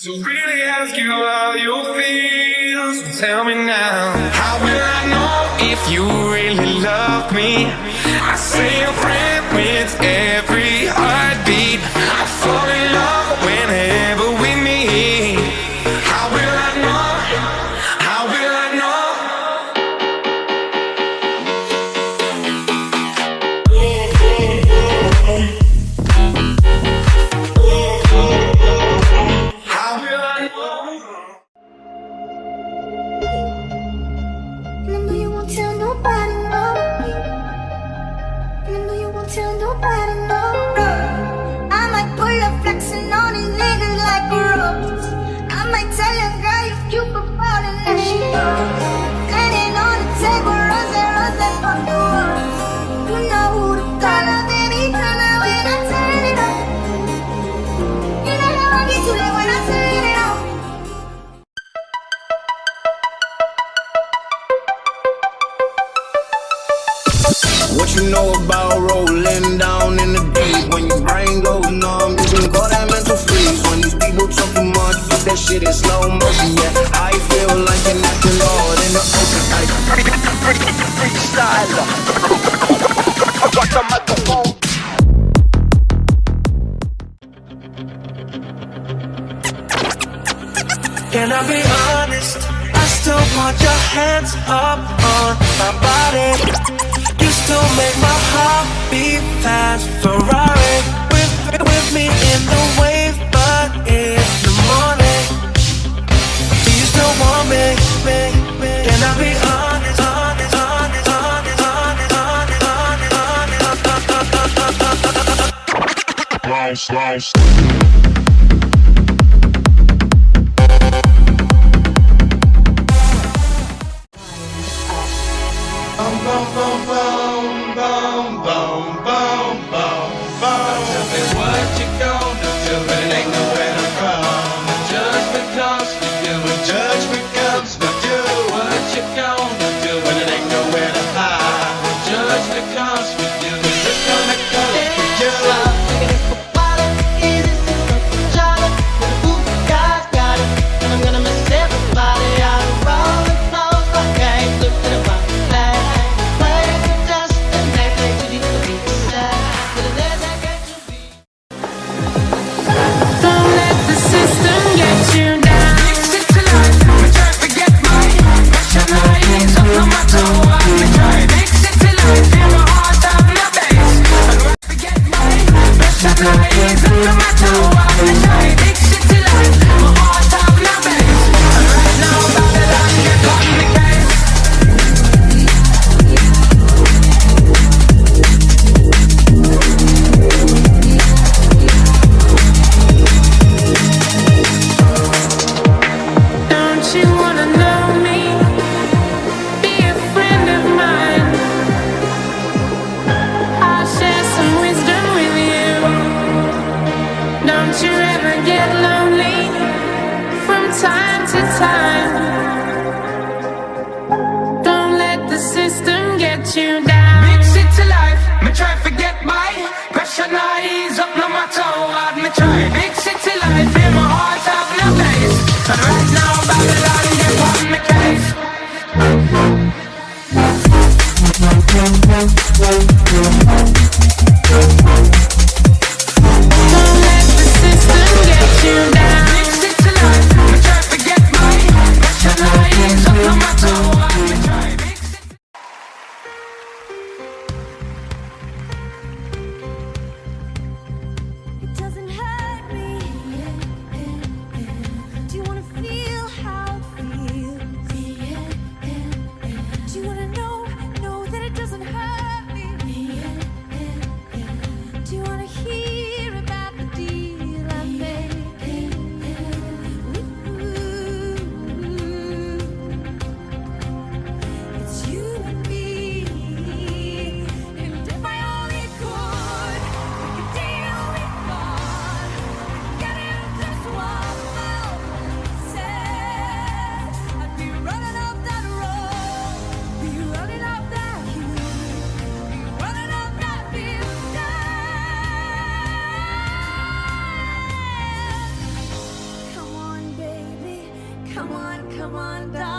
To really ask you how you feel, so tell me now. How will I know if you really love me? I say a prayer with every heartbeat. I fall in love whenever we meet. How will I know? How will I know? How will I know? And I know you won't tell nobody, no. And I know you won't tell nobody, no. I might pull up flexing on these niggas like a rose. I might tell your girl you cute for falling and she knows. Laying on the table, rose, rose on the wall. You know who to call up, baby, turn up when I turn it up. You know how I get to it when I turn it on. What you know about rolling down in the deep? When your brain goes numb, you can call that mental freeze. When these people talk too much, put that shit in slow motion. Yeah, I feel like an astronaut in the ocean. Freestyle. Watch the microphone. Can I be honest? I still want your hands up on my body. You still make my heart beat fast. Ferrari with me in the wave, but in the morning. Do you still want me? Can I be honest? Honest, honest, honest, honest, honest, honest, honest, honest. Boom, boom, boom, boom, boom, boom, boom, boom. Tell me what you gonna do when it ain't nowhere to run. The judgment comes for you, and judgment comes for you. What you gonna do when it ain't nowhere to hide? The judgment comes for you, it's gonna come for you. I'm gonna miss everybody out of rolling clothes. I can't look at my flag. Play for dust and they play too deep to be sad. But there's that got to be. Don't let the system get you down. Mix it to life, I try to get mine. Pressure lines up no matter what I try. Mix it to life, feel my heart on the bass. one, darling.